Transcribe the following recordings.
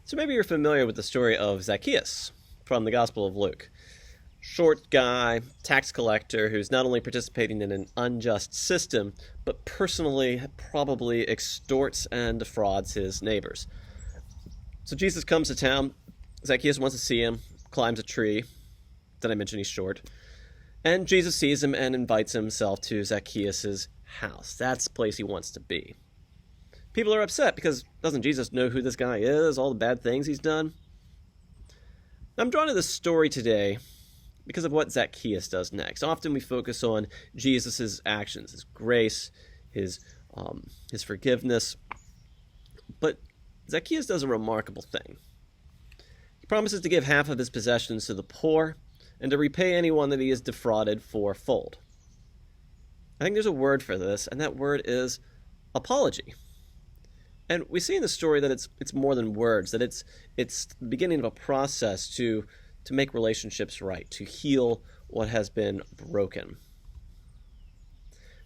So maybe you're familiar with the story of Zacchaeus from the Gospel of Luke. Short guy, tax collector, who's not only participating in an unjust system, but personally probably extorts and defrauds his neighbors. So Jesus comes to town. Zacchaeus wants to see him, climbs a tree. Did I mention he's short? And Jesus sees him and invites himself to Zacchaeus' house. That's the place he wants to be. People are upset because doesn't Jesus know who this guy is, all the bad things he's done? I'm drawn to this story today because of what Zacchaeus does next. Often we focus on Jesus' actions, his grace, his forgiveness. But Zacchaeus does a remarkable thing. He promises to give half of his possessions to the poor and to repay anyone that he has defrauded fourfold. I think there's a word for this, and that word is apology. And we see in the story that it's more than words, that it's the beginning of a process to make relationships right, to heal what has been broken.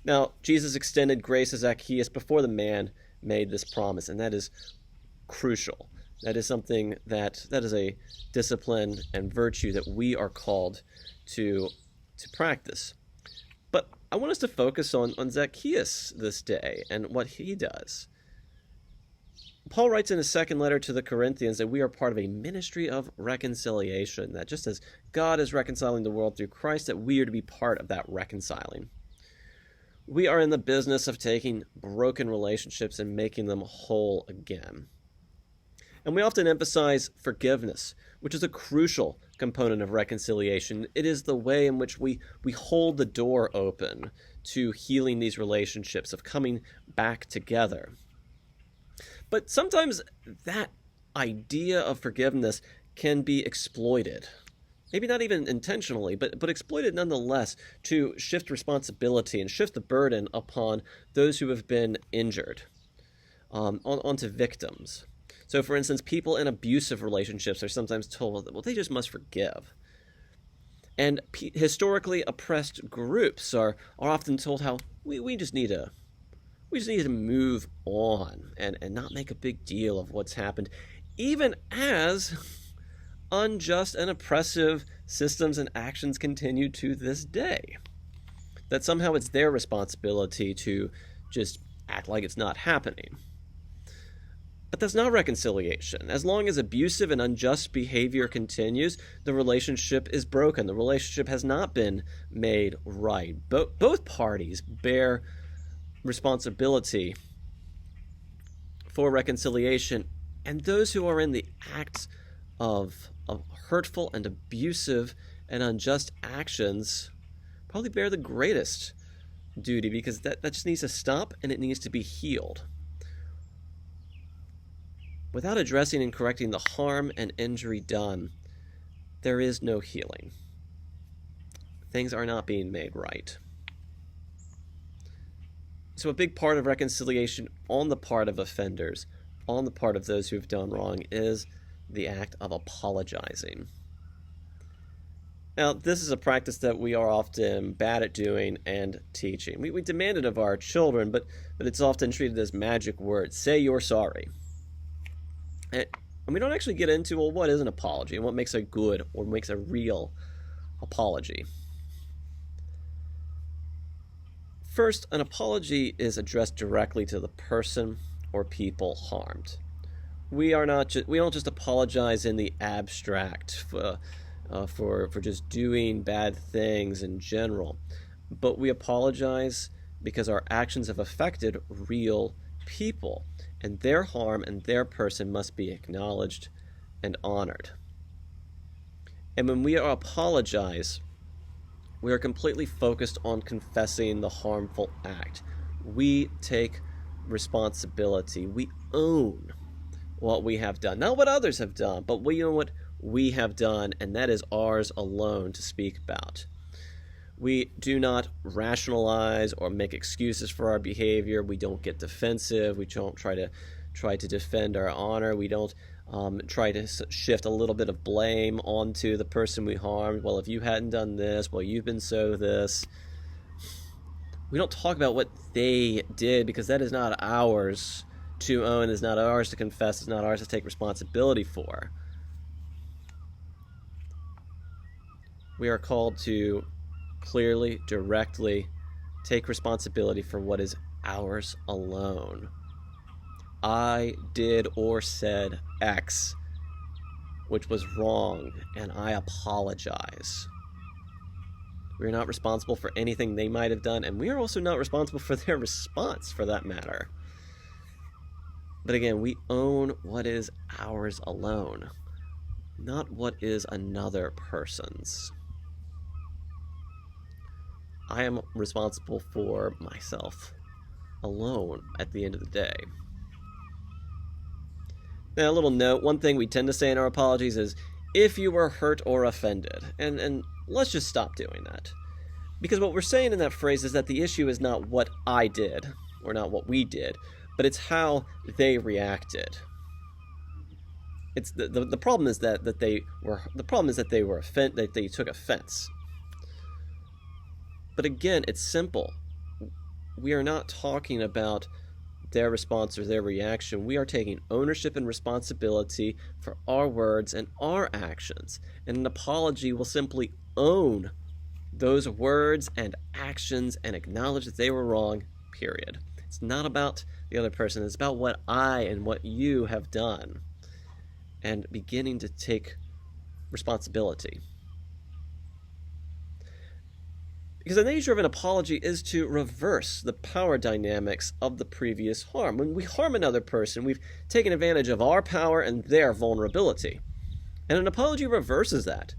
Now, Jesus extended grace to Zacchaeus before the man made this promise, and that is crucial. That is something that is a discipline and virtue that we are called to practice. But I want us to focus on Zacchaeus this day and what he does. Paul writes in his second letter to the Corinthians that we are part of a ministry of reconciliation, that just as God is reconciling the world through Christ, that we are to be part of that reconciling. We are in the business of taking broken relationships and making them whole again. And we often emphasize forgiveness, which is a crucial component of reconciliation. It is the way in which we hold the door open to healing these relationships, of coming back together. But sometimes that idea of forgiveness can be exploited. Maybe not even intentionally, but exploited nonetheless to shift responsibility and shift the burden upon those who have been injured, onto victims. So, for instance, people in abusive relationships are sometimes told that, well, they just must forgive. And historically oppressed groups are often told how we just need to move on and not make a big deal of what's happened, even as unjust and oppressive systems and actions continue to this day. That somehow it's their responsibility to just act like it's not happening. But that's not reconciliation. As long as abusive and unjust behavior continues, the relationship is broken. The relationship has not been made right. Both parties bear responsibility for reconciliation, and those who are in the acts of hurtful and abusive and unjust actions probably bear the greatest duty, because that just needs to stop and it needs to be healed. Without addressing and correcting the harm and injury done, there is no healing. Things are not being made right. So a big part of reconciliation on the part of offenders, on the part of those who have done wrong, is the act of apologizing. Now, this is a practice that we are often bad at doing and teaching. We demand it of our children, but it's often treated as magic words. Say you're sorry. And we don't actually get into, well, what is an apology and what makes a good or makes a real apology. First, an apology is addressed directly to the person or people harmed. We don't just apologize in the abstract for just doing bad things in general, but we apologize because our actions have affected real people, and their harm and their person must be acknowledged and honored. And when we apologize, we are completely focused on confessing the harmful act. We take responsibility. We own what we have done. Not what others have done, but we own what we have done, and that is ours alone to speak about. We do not rationalize or make excuses for our behavior. We don't get defensive. We don't try to defend our honor. We don't try to shift a little bit of blame onto the person we harmed. Well, if you hadn't done this, well, you've been so this. We don't talk about what they did because that is not ours to own, is not ours to confess, is not ours to take responsibility for. We are called to clearly, directly take responsibility for what is ours alone. I did or said X, which was wrong, and I apologize. We're not responsible for anything they might have done, and we are also not responsible for their response, for that matter. But again, we own what is ours alone, not what is another person's. I am responsible for myself alone at the end of the day. Now, a little note, one thing we tend to say in our apologies is, if you were hurt or offended. And let's just stop doing that. Because what we're saying in that phrase is that the issue is not what I did, or not what we did, but it's how they reacted. It's the problem is that they took offense. But again, it's simple. We are not talking about their response or their reaction. We are taking ownership and responsibility for our words and our actions. And an apology will simply own those words and actions and acknowledge that they were wrong, period. It's not about the other person. It's about what I and what you have done. And beginning to take responsibility. Because the nature of an apology is to reverse the power dynamics of the previous harm. When we harm another person, we've taken advantage of our power and their vulnerability. And an apology reverses that.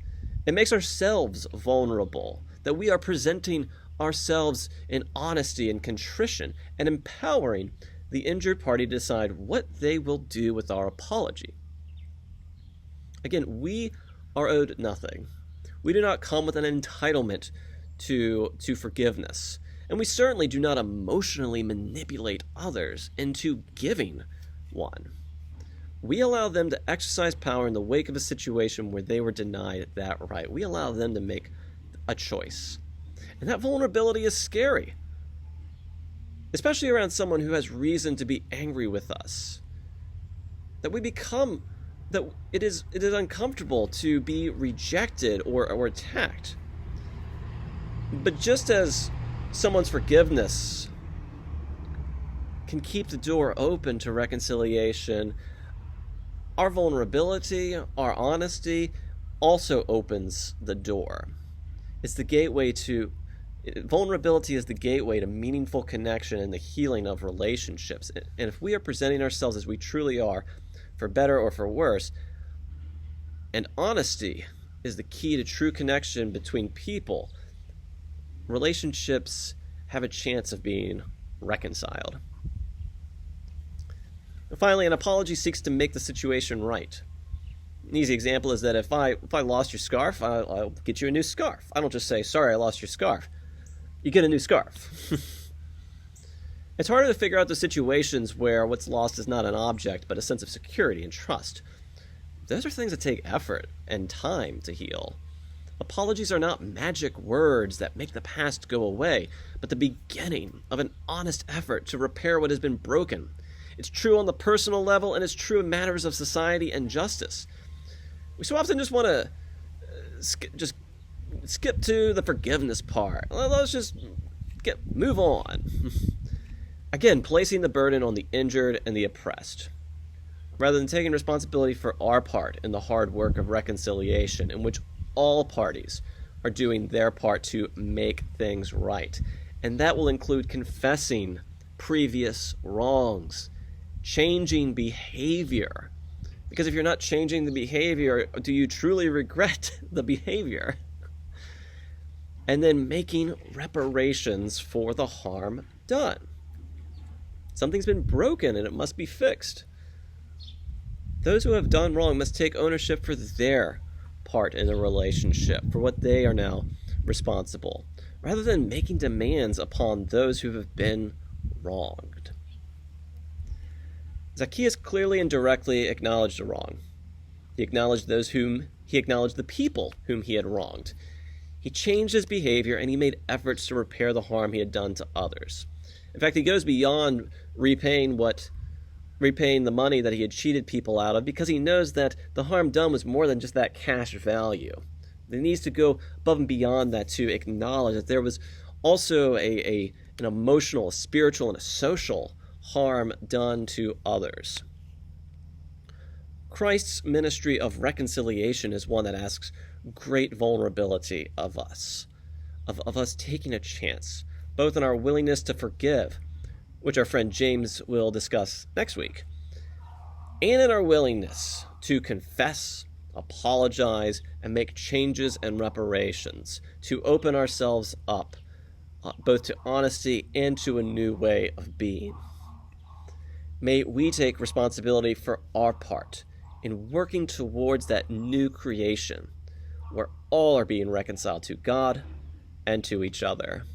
It makes ourselves vulnerable, that we are presenting ourselves in honesty and contrition and empowering the injured party to decide what they will do with our apology. Again, we are owed nothing. We do not come with an entitlement to forgiveness. And we certainly do not emotionally manipulate others into giving one. We allow them to exercise power in the wake of a situation where they were denied that right. We allow them to make a choice. And that vulnerability is scary, especially around someone who has reason to be angry with us. That it is uncomfortable to be rejected or attacked. But just as someone's forgiveness can keep the door open to reconciliation, our vulnerability, our honesty also opens the door. Vulnerability is the gateway to meaningful connection and the healing of relationships. And if we are presenting ourselves as we truly are, for better or for worse, and honesty is the key to true connection between people, relationships have a chance of being reconciled. And finally, an apology seeks to make the situation right. An easy example is that if I lost your scarf, I'll get you a new scarf. I don't just say, sorry, I lost your scarf. You get a new scarf. It's harder to figure out the situations where what's lost is not an object, but a sense of security and trust. Those are things that take effort and time to heal. Apologies are not magic words that make the past go away, but the beginning of an honest effort to repair what has been broken. It's true on the personal level, and it's true in matters of society and justice. We so often just want to skip to the forgiveness part. Let's just move on. Again, placing the burden on the injured and the oppressed, rather than taking responsibility for our part in the hard work of reconciliation, in which all parties are doing their part to make things right. And that will include confessing previous wrongs, changing behavior. Because if you're not changing the behavior, do you truly regret the behavior? And then making reparations for the harm done. Something's been broken and it must be fixed. Those who have done wrong must take ownership for their part in the relationship, for what they are now responsible, rather than making demands upon those who have been wronged. Zacchaeus clearly and directly acknowledged the wrong. He acknowledged the people whom he had wronged. He changed his behavior and he made efforts to repair the harm he had done to others. In fact, he goes beyond repaying what repaying the money that he had cheated people out of, because he knows that the harm done was more than just that cash value. He needs to go above and beyond that to acknowledge that there was also an emotional, a spiritual, and a social harm done to others. Christ's ministry of reconciliation is one that asks great vulnerability of us, of us taking a chance, both in our willingness to forgive, which our friend James will discuss next week, and in our willingness to confess, apologize, and make changes and reparations, to open ourselves up both to honesty and to a new way of being. May we take responsibility for our part in working towards that new creation where all are being reconciled to God and to each other.